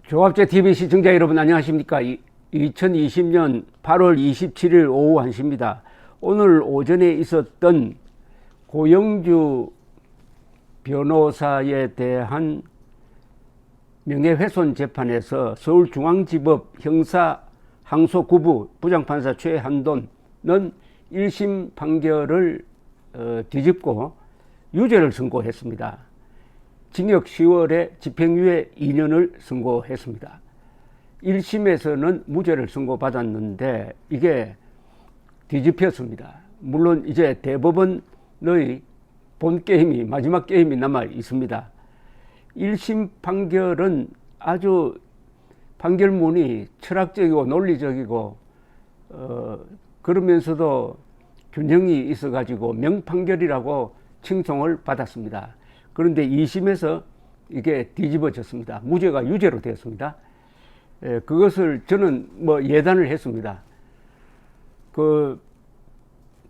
조합제 TV 시청자 여러분 안녕하십니까? 2020년 8월 27일 오후 1시입니다. 오늘 오전에 있었던 고영주 변호사에 대한 명예훼손 재판에서 서울중앙지법 형사 항소 9부 부장판사 최한돈은 1심 판결을 뒤집고 유죄를 선고했습니다. 징역 10월에 집행유예 2년을 선고했습니다. 1심에서는 무죄를 선고받았는데 이게 뒤집혔습니다. 물론 이제 대법원의 본 게임이 마지막 게임이 남아 있습니다. 1심 판결은 아주 판결문이 철학적이고 논리적이고 그러면서도 균형이 있어 가지고 명판결이라고 칭송을 받았습니다. 그런데 2심에서 이게 뒤집어졌습니다. 무죄가 유죄로 되었습니다. 그것을 저는 예단을 했습니다. 그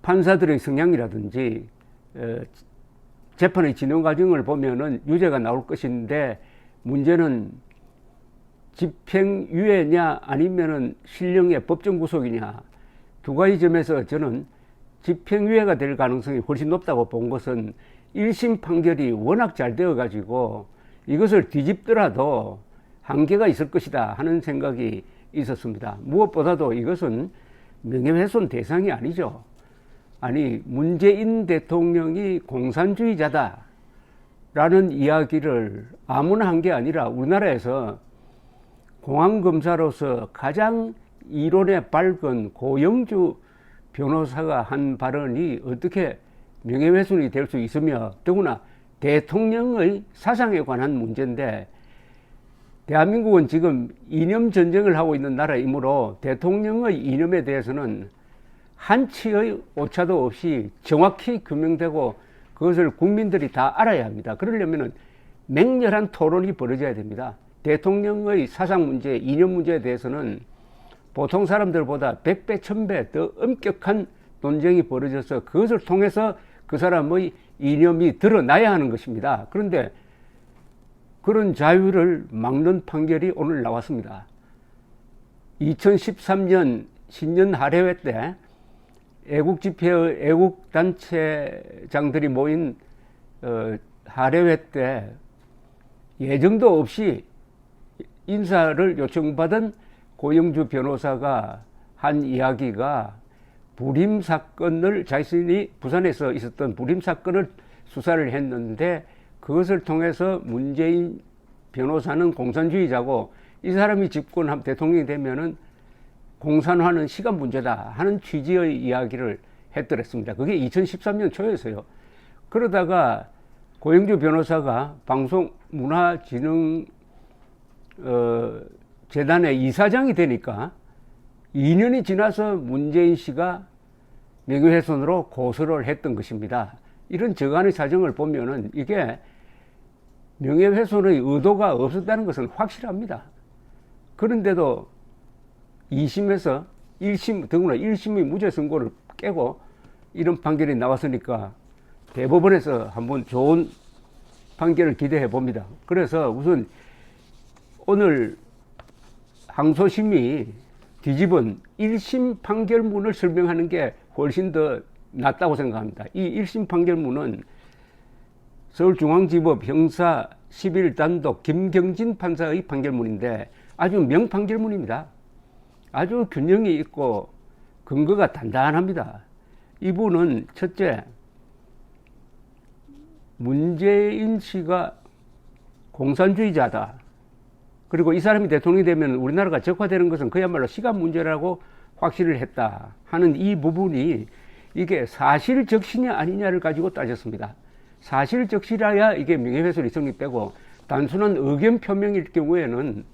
판사들의 성향이라든지 재판의 진행 과정을 보면은 유죄가 나올 것인데 문제는 집행유예냐 아니면은 실형의 법정 구속이냐 두 가지 점에서 저는 집행유예가 될 가능성이 훨씬 높다고 본 것은 1심 판결이 워낙 잘 되어 가지고 이것을 뒤집더라도 한계가 있을 것이다 하는 생각이 있었습니다. 무엇보다도 이것은 명예훼손 대상이 아니죠. 아니 문재인 대통령이 공산주의자다 라는 이야기를 아무나 한 게 아니라 우리나라에서 공안검사로서 가장 이론에 밝은 고영주 변호사가 한 발언이 어떻게 명예훼손이 될 수 있으며 더구나 대통령의 사상에 관한 문제인데 대한민국은 지금 이념 전쟁을 하고 있는 나라이므로 대통령의 이념에 대해서는 한치의 오차도 없이 정확히 규명되고 그것을 국민들이 다 알아야 합니다. 그러려면 맹렬한 토론이 벌어져야 됩니다. 대통령의 사상 문제, 이념 문제에 대해서는 보통 사람들보다 100배, 1000배 더 엄격한 논쟁이 벌어져서 그것을 통해서 그 사람의 이념이 드러나야 하는 것입니다. 그런데 그런 자유를 막는 판결이 오늘 나왔습니다. 2013년 신년 할애회 때 애국집회의 애국단체장들이 모인 할애회 때 예정도 없이 인사를 요청받은 고영주 변호사가 한 이야기가 불임 사건을 자신이 부산에서 있었던 불임 사건을 수사를 했는데 그것을 통해서 문재인 변호사는 공산주의자고 이 사람이 집권하면 대통령이 되면은 공산화는 시간 문제다 하는 취지의 이야기를 했더랬습니다. 그게 2013년 초였어요. 그러다가 고영주 변호사가 방송문화진흥 재단의 이사장이 되니까 2년이 지나서 문재인 씨가 명예훼손으로 고소를 했던 것입니다. 이런 저간의 사정을 보면은 이게 명예훼손의 의도가 없었다는 것은 확실합니다. 그런데도 2심에서 1심, 더구나 1심의 무죄 선고를 깨고 이런 판결이 나왔으니까 대법원에서 한번 좋은 판결을 기대해 봅니다. 그래서 우선 오늘 항소심이 뒤집은 1심 판결문을 설명하는 게 훨씬 더 낫다고 생각합니다. 이 1심 판결문은 서울중앙지법 형사 11단독 김경진 판사의 판결문인데 아주 명판결문입니다. 아주 균형이 있고 근거가 단단합니다. 이분은 첫째, 문재인 씨가 공산주의자다. 그리고 이 사람이 대통령이 되면 우리나라가 적화되는 것은 그야말로 시간 문제라고 확신을 했다 하는 이 부분이 이게 사실적시냐 아니냐를 가지고 따졌습니다. 사실적시라야 이게 명예훼손이 성립되고 단순한 의견 표명일 경우에는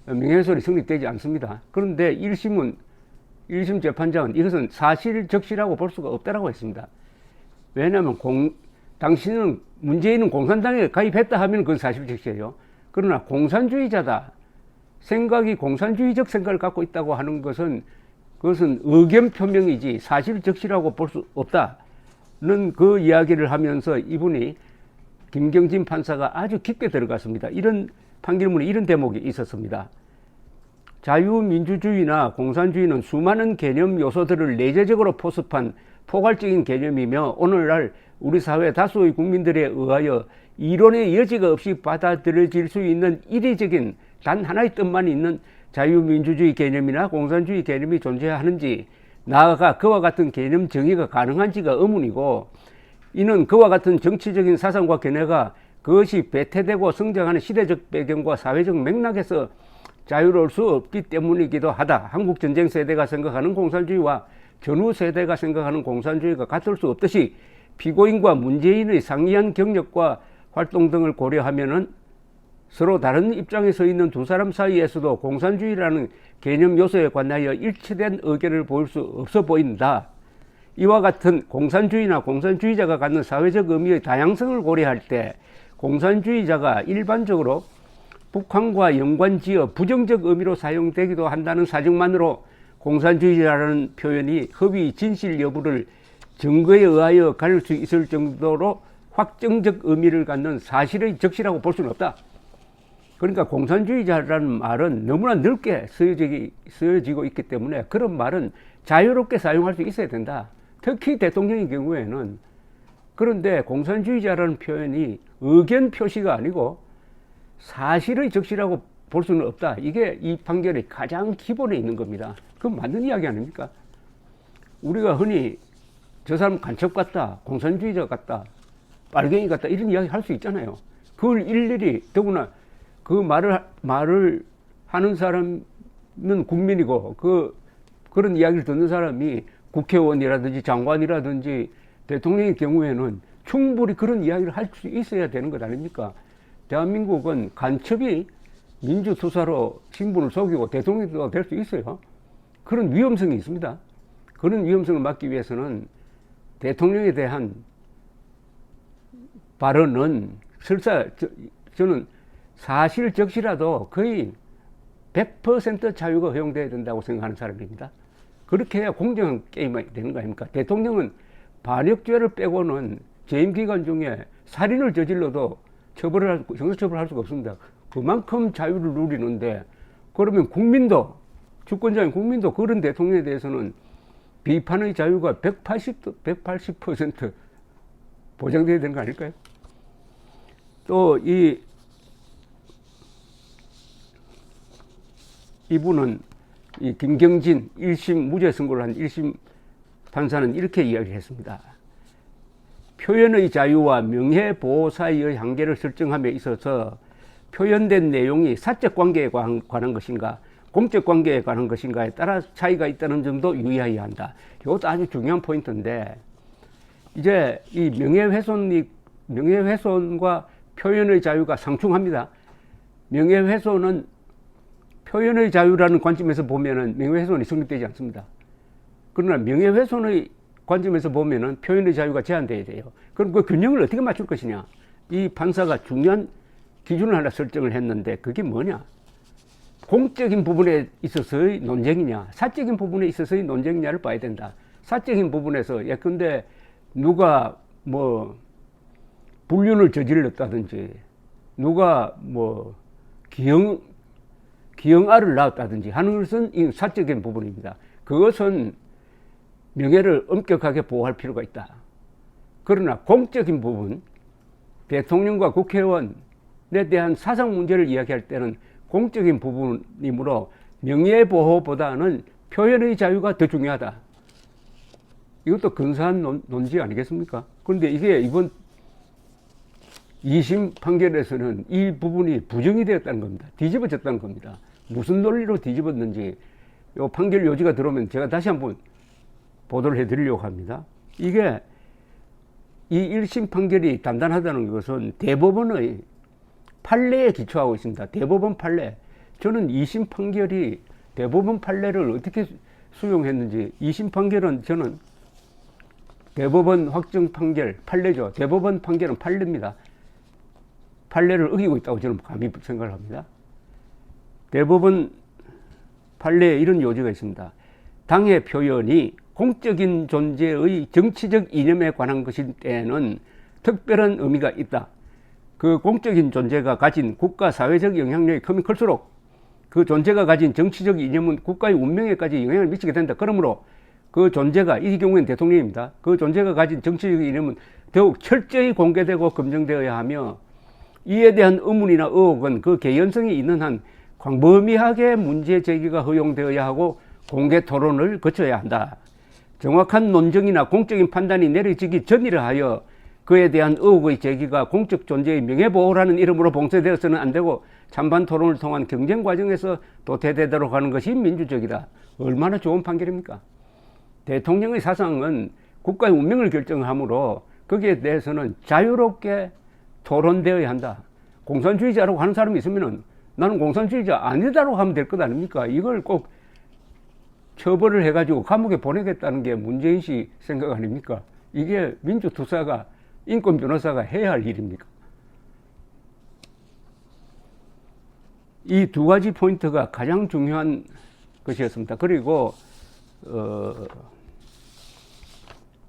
명예훼손이 성립되지 않습니다. 그런데 1심 재판장은 이것은 사실적시라고 볼 수가 없다고 했습니다. 왜냐하면 당신은 문재인은 공산당에 가입했다 하면 그건 사실적시예요. 그러나 공산주의자다. 생각이 공산주의적 생각을 갖고 있다고 하는 것은 그것은 의견 표명이지 사실적시라고 볼 수 없다는 그 이야기를 하면서 이분이 김경진 판사가 아주 깊게 들어갔습니다. 이런 판결문에 이런 대목이 있었습니다. 자유민주주의나 공산주의는 수많은 개념 요소들을 내재적으로 포섭한 포괄적인 개념이며 오늘날 우리 사회 다수의 국민들에 의하여 이론의 여지가 없이 받아들여질 수 있는 이례적인 단 하나의 뜻만 있는 자유민주주의 개념이나 공산주의 개념이 존재하는지, 나아가 그와 같은 개념 정의가 가능한지가 의문이고, 이는 그와 같은 정치적인 사상과 견해가 그것이 배태되고 성장하는 시대적 배경과 사회적 맥락에서 자유로울 수 없기 때문이기도 하다. 한국 전쟁 세대가 생각하는 공산주의와 전후 세대가 생각하는 공산주의가 같을 수 없듯이 피고인과 문재인의 상이한 경력과 활동 등을 고려하면은 서로 다른 입장에 서 있는 두 사람 사이에서도 공산주의라는 개념 요소에 관하여 일치된 의견을 보일 수 없어 보인다. 이와 같은 공산주의나 공산주의자가 갖는 사회적 의미의 다양성을 고려할 때 공산주의자가 일반적으로 북한과 연관지어 부정적 의미로 사용되기도 한다는 사정만으로 공산주의자라는 표현이 허위 진실 여부를 증거에 의하여 가릴 수 있을 정도로 확정적 의미를 갖는 사실의 적시라고 볼 수는 없다. 그러니까 공산주의자라는 말은 너무나 넓게 쓰여지고 있기 때문에 그런 말은 자유롭게 사용할 수 있어야 된다. 특히 대통령의 경우에는. 그런데 공산주의자라는 표현이 의견 표시가 아니고 사실의 적시라고 볼 수는 없다. 이게 이 판결의 가장 기본에 있는 겁니다. 그건 맞는 이야기 아닙니까? 우리가 흔히 저 사람 간첩 같다, 공산주의자 같다, 빨갱이 같다 이런 이야기 할 수 있잖아요. 그걸 일일이, 더구나 그 말을 하는 사람은 국민이고 그런 이야기를 듣는 사람이 국회의원이라든지 장관이라든지 대통령의 경우에는 충분히 그런 이야기를 할 수 있어야 되는 것 아닙니까? 대한민국은 간첩이 민주투사로 신분을 속이고 대통령도 될 수 있어요. 그런 위험성이 있습니다. 그런 위험성을 막기 위해서는 대통령에 대한 발언은 설사 저는 사실적시라도 거의 100% 자유가 허용돼야 된다고 생각하는 사람입니다. 그렇게 해야 공정한 게임이 되는 거 아닙니까? 대통령은 반역죄를 빼고는 재임 기간 중에 살인을 저질러도 형사처벌을 할 수가 없습니다. 그만큼 자유를 누리는데, 그러면 국민도, 주권자인 국민도 그런 대통령에 대해서는 비판의 자유가 180% 보장돼야 되는 거 아닐까요? 또 이분은 이 김경진 1심 무죄 선고를 한 1심 판사는 이렇게 이야기를 했습니다. 표현의 자유와 명예보호 사이의 한계를 설정함에 있어서 표현된 내용이 사적 관계에 관한 것인가 공적 관계에 관한 것인가에 따라 차이가 있다는 점도 유의해야 한다. 이것도 아주 중요한 포인트인데, 이제 이 명예훼손과 표현의 자유가 상충합니다. 명예훼손은 표현의 자유라는 관점에서 보면은 명예훼손이 성립되지 않습니다. 그러나 명예훼손의 관점에서 보면은 표현의 자유가 제한되어야 돼요. 그럼 그 균형을 어떻게 맞출 것이냐? 이 판사가 중요한 기준을 하나 설정을 했는데, 그게 뭐냐? 공적인 부분에 있어서의 논쟁이냐, 사적인 부분에 있어서의 논쟁이냐를 봐야 된다. 사적인 부분에서 예컨대 누가 뭐 불륜을 저질렀다든지, 누가 뭐 기형아를 낳았다든지 하는 것은 이 사적인 부분입니다. 그것은 명예를 엄격하게 보호할 필요가 있다. 그러나 공적인 부분, 대통령과 국회의원에 대한 사상 문제를 이야기할 때는 공적인 부분이므로 명예보호보다는 표현의 자유가 더 중요하다. 이것도 근사한 논지 아니겠습니까? 그런데 이게 이번 2심 판결에서는 이 부분이 부정이 되었다는 겁니다. 뒤집어졌다는 겁니다. 무슨 논리로 뒤집었는지 요 판결 요지가 들어오면 제가 다시 한번 보도를 해드리려고 합니다. 이게 이 1심 판결이 단단하다는 것은 대법원의 판례에 기초하고 있습니다. 대법원 판례. 저는 2심 판결이 대법원 판례를 어떻게 수용했는지, 2심 판결은 저는 대법원 확정 판결, 판례죠. 대법원 판결은 판례입니다. 판례를 어기고 있다고 저는 감히 생각을 합니다. 대법원 판례에 이런 요지가 있습니다. 당의 표현이 공적인 존재의 정치적 이념에 관한 것일 때에는 특별한 의미가 있다. 그 공적인 존재가 가진 국가 사회적 영향력이 크면 클수록 그 존재가 가진 정치적 이념은 국가의 운명에까지 영향을 미치게 된다. 그러므로 그 존재가, 이 경우에는 대통령입니다. 그 존재가 가진 정치적 이념은 더욱 철저히 공개되고 검증되어야 하며 이에 대한 의문이나 의혹은 그 개연성이 있는 한 광범위하게 문제 제기가 허용되어야 하고 공개 토론을 거쳐야 한다. 정확한 논증이나 공적인 판단이 내려지기 전이라 하여 그에 대한 의혹의 제기가 공적 존재의 명예보호라는 이름으로 봉쇄되어서는 안 되고 찬반 토론을 통한 경쟁 과정에서 도태되도록 하는 것이 민주적이다. 얼마나 좋은 판결입니까? 대통령의 사상은 국가의 운명을 결정하므로 거기에 대해서는 자유롭게 토론되어야 한다. 공산주의자라고 하는 사람이 있으면은 나는 공산주의자 아니다라고 하면 될 것 아닙니까? 이걸 꼭 처벌을 해가지고 감옥에 보내겠다는 게 문재인 씨 생각 아닙니까? 이게 민주투사가, 인권 변호사가 해야 할 일입니까? 이 두 가지 포인트가 가장 중요한 것이었습니다. 그리고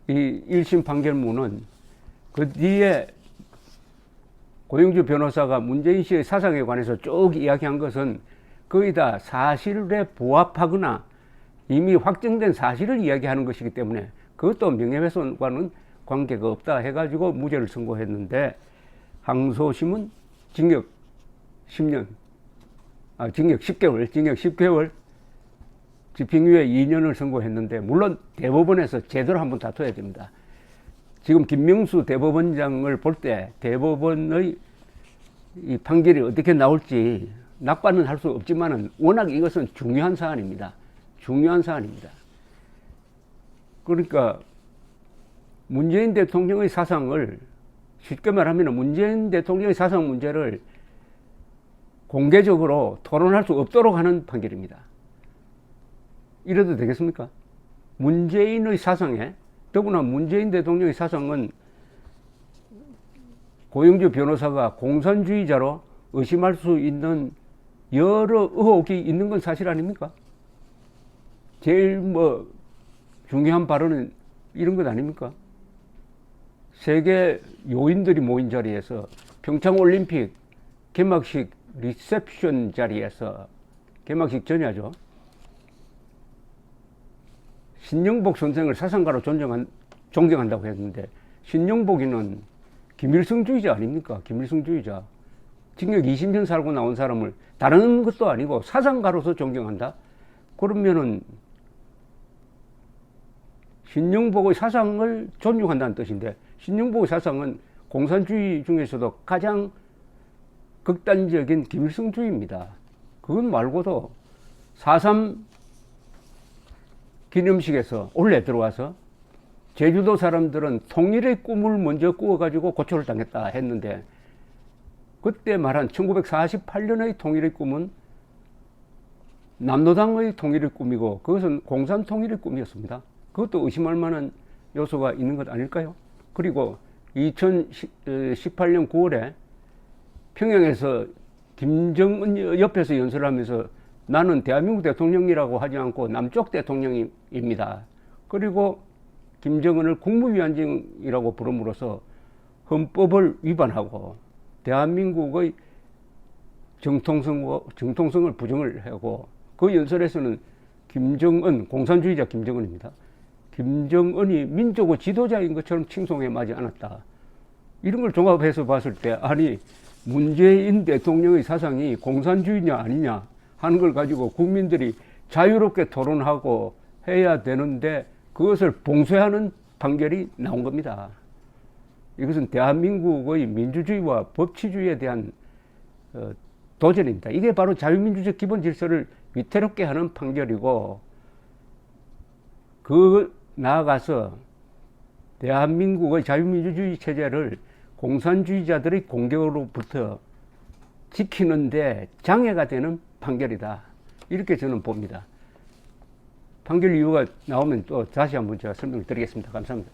이 1심 판결문은 그 뒤에 고영주 변호사가 문재인 씨의 사상에 관해서 쭉 이야기한 것은 거의 다 사실에 부합하거나 이미 확정된 사실을 이야기하는 것이기 때문에 그것도 명예훼손과는 관계가 없다 해가지고 무죄를 선고했는데, 항소심은 징역 10년, 징역 10개월, 집행유예 2년을 선고했는데, 물론 대법원에서 제대로 한번 다퉈야 됩니다. 지금 김명수 대법원장을 볼 때 대법원의 이 판결이 어떻게 나올지 낙관은 할 수 없지만은 워낙 이것은 중요한 사안입니다. 중요한 사안입니다. 그러니까 문재인 대통령의 사상을, 쉽게 말하면 문재인 대통령의 사상 문제를 공개적으로 토론할 수 없도록 하는 판결입니다. 이래도 되겠습니까? 문재인의 사상에, 더구나 문재인 대통령의 사상은 고영주 변호사가 공산주의자로 의심할 수 있는 여러 의혹이 있는 건 사실 아닙니까? 제일 중요한 발언은 이런 것 아닙니까? 세계 요인들이 모인 자리에서 평창올림픽 개막식 리셉션 자리에서, 개막식 전야죠, 신영복 선생을 사상가로 존경한다고 했는데, 신영복이는 김일성주의자 아닙니까? 김일성주의자. 징역 20년 살고 나온 사람을 다른 것도 아니고 사상가로서 존경한다? 그러면은 신영복의 사상을 존중한다는 뜻인데, 신영복의 사상은 공산주의 중에서도 가장 극단적인 김일성주의입니다. 그것 말고도 4.3 기념식에서 올해 들어와서 제주도 사람들은 통일의 꿈을 먼저 꾸어가지고 고초를 당했다 했는데, 그때 말한 1948년의 통일의 꿈은 남로당의 통일의 꿈이고 그것은 공산 통일의 꿈이었습니다. 그것도 의심할 만한 요소가 있는 것 아닐까요? 그리고 2018년 9월에 평양에서 김정은 옆에서 연설하면서 나는 대한민국 대통령이라고 하지 않고 남쪽 대통령입니다. 그리고 김정은을 국무위원장이라고 부름으로써 헌법을 위반하고 대한민국의 정통성을 부정을 하고, 그 연설에서는 김정은, 공산주의자 김정은입니다. 김정은이 민족의 지도자인 것처럼 칭송해 마지 않았다. 이런 걸 종합해서 봤을 때, 아니 문재인 대통령의 사상이 공산주의냐 아니냐 하는 걸 가지고 국민들이 자유롭게 토론하고 해야 되는데 그것을 봉쇄하는 판결이 나온 겁니다. 이것은 대한민국의 민주주의와 법치주의에 대한 도전입니다. 이게 바로 자유민주적 기본 질서를 위태롭게 하는 판결이고, 나아가서 대한민국의 자유민주주의 체제를 공산주의자들의 공격으로부터 지키는데 장애가 되는 판결이다. 이렇게 저는 봅니다. 판결 이유가 나오면 또 다시 한번 제가 설명을 드리겠습니다. 감사합니다.